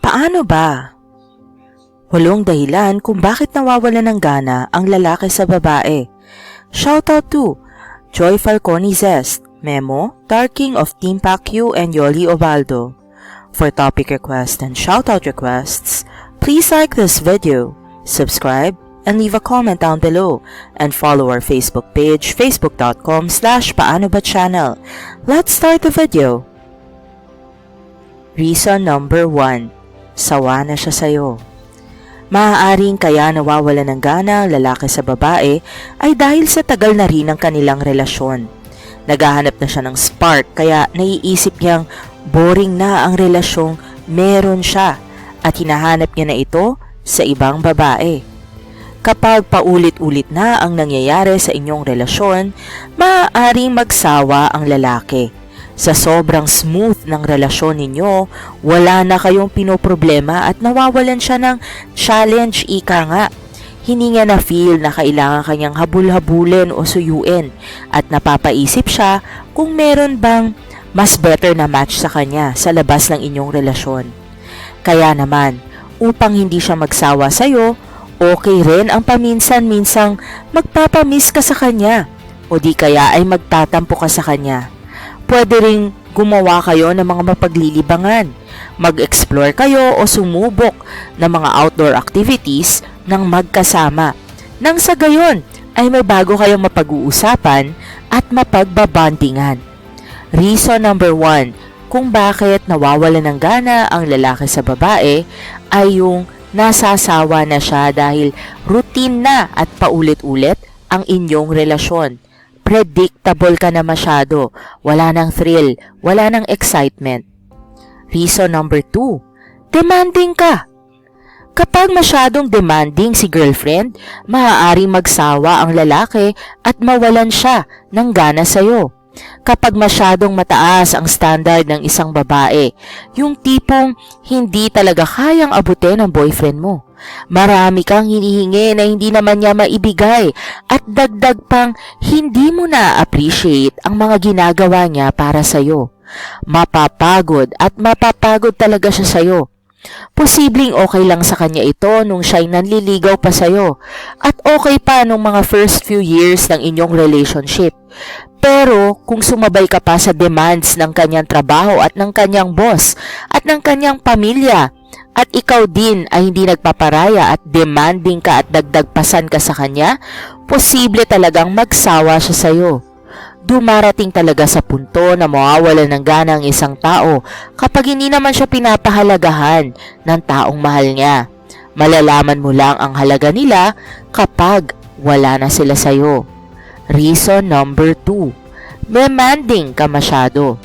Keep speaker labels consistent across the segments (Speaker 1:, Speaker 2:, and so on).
Speaker 1: Paano ba? 8 dahilan kung bakit nawawalan ng gana ang lalaki sa babae. Shoutout to Joy Falcone Zest, Memo, Darking of Team Pacquiao and Yoli Ovaldo. For topic requests and shoutout requests, please like this video, subscribe, and leave a comment down below, and follow our Facebook page, facebook.com/paanoba-channel. Let's start the video. Reason number 1. Sawa na siya sa'yo. Maaaring kaya nawawalan ng gana ang lalaki sa babae ay dahil sa tagal na rin ng kanilang relasyon. Naghahanap na siya ng spark kaya naiisip niyang boring na ang relasyong meron siya at hinahanap niya na ito sa ibang babae. Kapag paulit-ulit na ang nangyayari sa inyong relasyon, maaaring magsawa ang lalaki. Sa sobrang smooth ng relasyon ninyo, wala na kayong pinoproblema at nawawalan siya ng challenge, ika nga. Hindi niya na feel na kailangan kanyang habul-habulin o suyuin at napapaisip siya kung meron bang mas better na match sa kanya sa labas ng inyong relasyon. Kaya naman, upang hindi siya magsawa sa'yo, okay rin ang paminsan-minsang magpapamiss ka sa kanya o di kaya ay magtatampo ka sa kanya. Pwede ring gumawa kayo ng mga mapaglilibangan, mag-explore kayo o sumubok ng mga outdoor activities ng magkasama. Nang sa gayon ay may bago kayong mapag-uusapan at mapagbabandingan. Reason number 1 kung bakit nawawalan ng gana ang lalaki sa babae ay yung nasasawa na siya dahil routine na at paulit-ulit ang inyong relasyon. Predictable ka na masyado, wala nang thrill, wala nang excitement. Reason number 2, demanding ka. Kapag masyadong demanding si girlfriend, maaaring magsawa ang lalaki at mawalan siya ng gana sa'yo. Kapag masyadong mataas ang standard ng isang babae, yung tipong hindi talaga kayang abutin ng boyfriend mo. Marami kang hinihingi na hindi naman niya maibigay at dagdag pang hindi mo na-appreciate ang mga ginagawa niya para sa'yo. Mapapagod talaga siya sa'yo. Posibleng okay lang sa kanya ito nung siya'y nanliligaw pa sa'yo at okay pa nung mga first few years ng inyong relationship. Pero kung sumabay ka pa sa demands ng kanyang trabaho at ng kanyang boss at ng kanyang pamilya at ikaw din ay hindi nagpaparaya at demanding ka at dagdagpasan ka sa kanya, posible talagang magsawa siya sa'yo. Dumarating talaga sa punto na mawawalan ng gana ang isang tao kapag hindi naman siya pinapahalagahan ng taong mahal niya. Malalaman mo lang ang halaga nila kapag wala na sila sa'yo. Reason number 2, demanding ka masyado.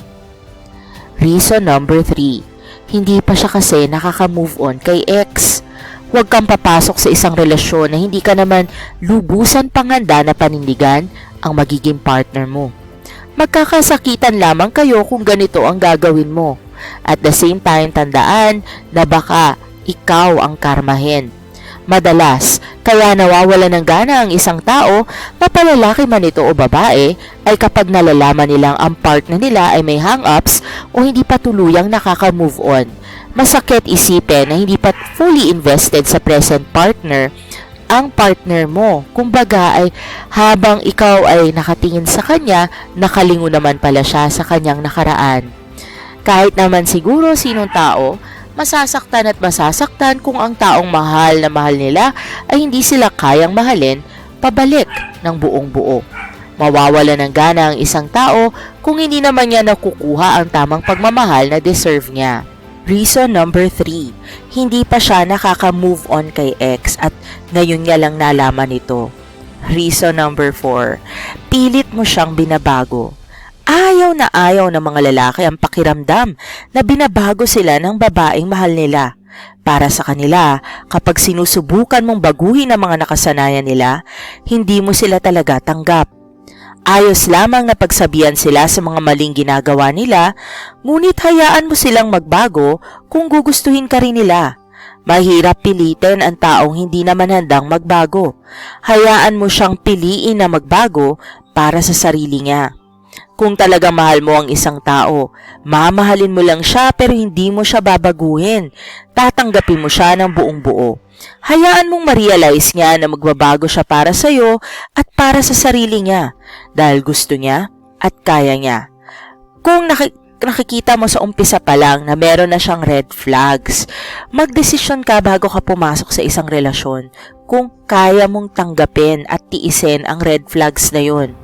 Speaker 1: Reason number 3, hindi pa siya kasi nakaka-move on kay ex. Huwag kang papasok sa isang relasyon na hindi ka naman lubusan panganda na panindigan ang magiging partner mo. Magkakasakitan lamang kayo kung ganito ang gagawin mo. At the same time, tandaan na baka ikaw ang karmahin. Madalas, kaya nawawala ng gana ang isang tao, mapalalaki man ito o babae, ay kapag nalalaman nilang ang partner nila ay may hang-ups o hindi pa tuluyang nakaka-move on. Masakit isipin na hindi pa fully invested sa present partner ang partner mo. Kumbaga ay habang ikaw ay nakatingin sa kanya, nakalingon naman pala siya sa kanyang nakaraan. Kahit naman siguro sinong tao, masasaktan at masasaktan kung ang taong mahal na mahal nila ay hindi sila kayang mahalin pabalik ng buong buo. Mawawala ng gana ang isang tao kung hindi naman niya nakukuha ang tamang pagmamahal na deserve niya. Reason number 3, hindi pa siya nakaka-move on kay ex at ngayon niya lang nalaman ito. Reason number 4, pilit mo siyang binabago. Ayaw na ayaw ng mga lalaki ang pakiramdam na binabago sila ng babaeng mahal nila. Para sa kanila, kapag sinusubukan mong baguhin ang mga nakasanayan nila, hindi mo sila talaga tanggap. Ayos lamang na pagsabihan sila sa mga maling ginagawa nila, ngunit hayaan mo silang magbago kung gugustuhin ka rin nila. Mahirap pilitin ang taong hindi naman handang magbago. Hayaan mo siyang piliin na magbago para sa sarili niya. Kung talagang mahal mo ang isang tao, mamahalin mo lang siya pero hindi mo siya babaguhin. Tatanggapin mo siya ng buong buo. Hayaan mong ma-realize niya na magbabago siya para sa'yo at para sa sarili niya dahil gusto niya at kaya niya. Kung nakikita mo sa umpisa pa lang na meron na siyang red flags, magdesisyon ka bago ka pumasok sa isang relasyon kung kaya mong tanggapin at tiisin ang red flags na yun.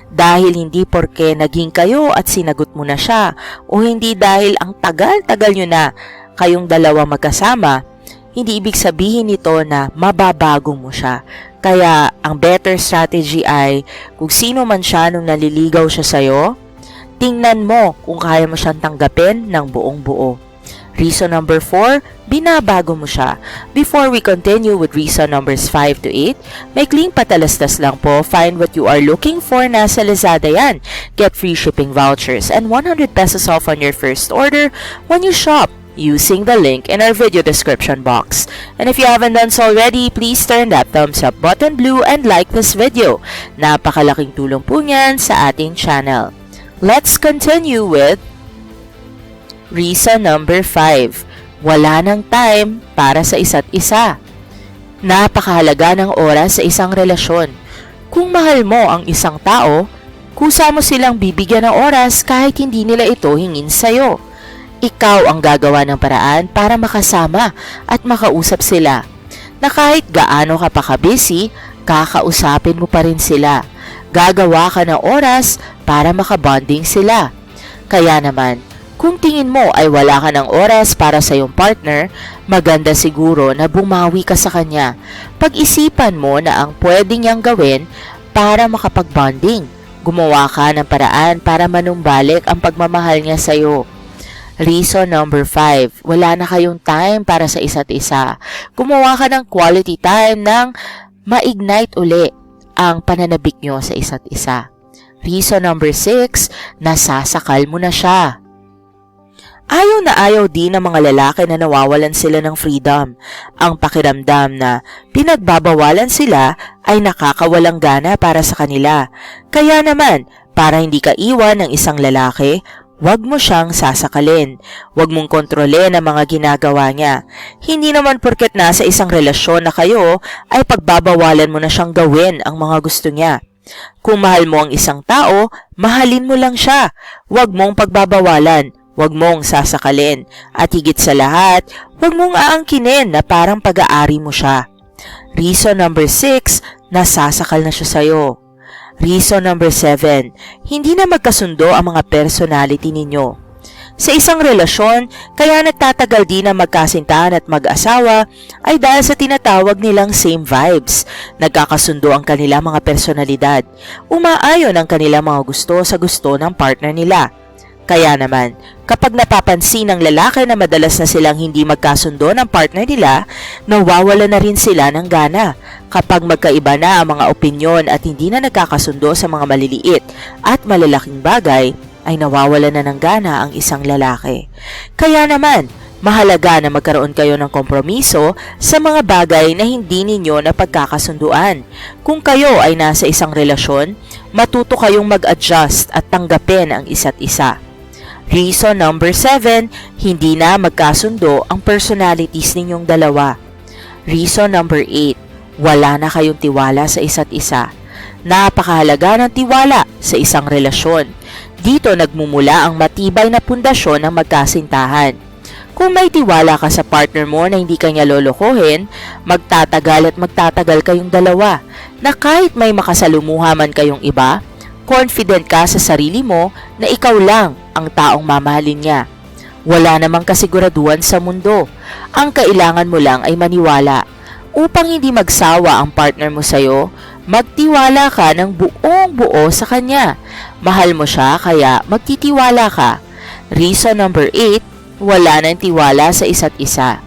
Speaker 1: Dahil hindi porke naging kayo at sinagot mo na siya o hindi dahil ang tagal-tagal nyo na kayong dalawa magkasama, hindi ibig sabihin nito na mababago mo siya. Kaya ang better strategy ay kung sino man siya nung naliligaw siya sa'yo, tingnan mo kung kaya mo siyang tanggapin ng buong buo. Reason number 4, binabago mo siya. Before we continue with reason numbers 5 to 8, may kling patalastas lang po. Find what you are looking for, nasa Lazada yan. Get free shipping vouchers and 100 pesos off on your first order when you shop using the link in our video description box. And if you haven't done so already, please turn that thumbs up button blue and like this video. Napakalaking tulong po niyan sa ating channel. Let's continue with reason number 5. Wala nang time para sa isa't isa. Napakahalaga ng oras sa isang relasyon. Kung mahal mo ang isang tao, kusa mo silang bibigyan ng oras kahit hindi nila ito hingin sa'yo. Ikaw ang gagawa ng paraan para makasama at makausap sila. Na kahit gaano ka pa ka-busy, kakausapin mo pa rin sila. Gagawa ka ng oras para makabonding sila. Kaya naman, kung tingin mo ay wala ka ng oras para sa iyong partner, maganda siguro na bumawi ka sa kanya. Pag-isipan mo na ang pwede niyang gawin para makapagbonding. Gumawa ka ng paraan para manumbalik ang pagmamahal niya sa iyo. Reason number 5, wala na kayong time para sa isa't isa. Gumawa ka ng quality time nang ma-ignite uli ang pananabik nyo sa isa't isa. Reason number 6, nasasakal mo na siya. Ayaw na ayaw din ng mga lalaki na nawawalan sila ng freedom. Ang pakiramdam na pinagbabawalan sila ay nakakawalang gana para sa kanila. Kaya naman, para hindi ka iwan ng isang lalaki, huwag mo siyang sasakalin. Huwag mong kontrolin ang mga ginagawa niya. Hindi naman porket nasa isang relasyon na kayo ay pagbabawalan mo na siyang gawin ang mga gusto niya. Kung mahal mo ang isang tao, mahalin mo lang siya. Huwag mong pagbabawalan. Huwag mong sasakalin. At higit sa lahat, huwag mong aangkinin na parang pag-aari mo siya. Reason number 6, nasasakal na siya sa'yo. Reason number 7, hindi na magkasundo ang mga personality ninyo. Sa isang relasyon, kaya nagtatagal din ang magkasintahan at mag-asawa ay dahil sa tinatawag nilang same vibes. Nagkakasundo ang kanilang mga personalidad. Umaayon ang kanilang mga gusto sa gusto ng partner nila. Kaya naman, kapag napapansin ng lalaki na madalas na silang hindi magkasundo ng partner nila, nawawala na rin sila ng gana. Kapag magkaiba na ang mga opinyon at hindi na nagkakasundo sa mga maliliit at malalaking bagay, ay nawawala na ng gana ang isang lalaki. Kaya naman, mahalaga na magkaroon kayo ng kompromiso sa mga bagay na hindi ninyo napagkakasunduan. Kung kayo ay nasa isang relasyon, matuto kayong mag-adjust at tanggapin ang isa't isa. Reason number 7, hindi na magkasundo ang personalities ninyong dalawa. Reason number 8, wala na kayong tiwala sa isa't isa. Napakahalaga ng tiwala sa isang relasyon. Dito nagmumula ang matibay na pundasyon ng magkasintahan. Kung may tiwala ka sa partner mo na hindi kanya lolokohin, magtatagal at magtatagal kayong dalawa na kahit may makasalumuha man kayong iba, confident ka sa sarili mo na ikaw lang ang taong mamahalin niya. Wala namang kasiguraduhan sa mundo. Ang kailangan mo lang ay maniwala. Upang hindi magsawa ang partner mo sa'yo, magtiwala ka ng buong buo sa kanya. Mahal mo siya kaya magtitiwala ka. Reason number 8, wala nang tiwala sa isa't isa.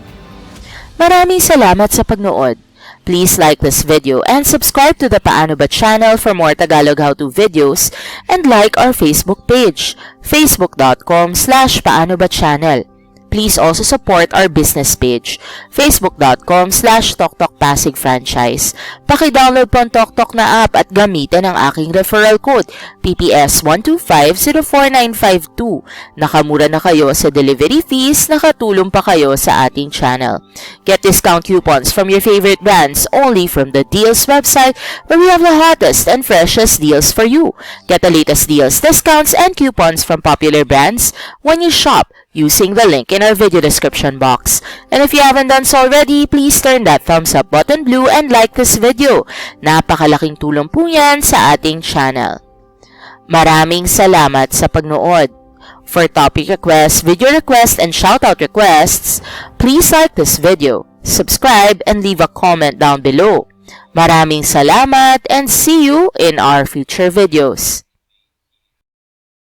Speaker 1: Maraming salamat sa pagnood. Please like this video and subscribe to the Paano Ba channel for more Tagalog how-to videos and like our Facebook page, facebook.com/paanoba channel. Please also support our business page, facebook.com/TokTokPasigFranchise. Paki-download po ang TokTok na app at gamitin ang aking referral code, PPS12504952. Nakamura na kayo sa delivery fees, nakatulong pa kayo sa ating channel. Get discount coupons from your favorite brands only from the Deals website, where we have the hottest and freshest deals for you. Get the latest deals, discounts, and coupons from popular brands when you shop using the link in our video description box. And if you haven't done so already, please turn that thumbs up button blue and like this video. Napakalaking tulong po yan sa ating channel. Maraming salamat sa pagnood. For topic requests, video requests, and shoutout requests, please like this video, subscribe, and leave a comment down below. Maraming salamat and see you in our future videos.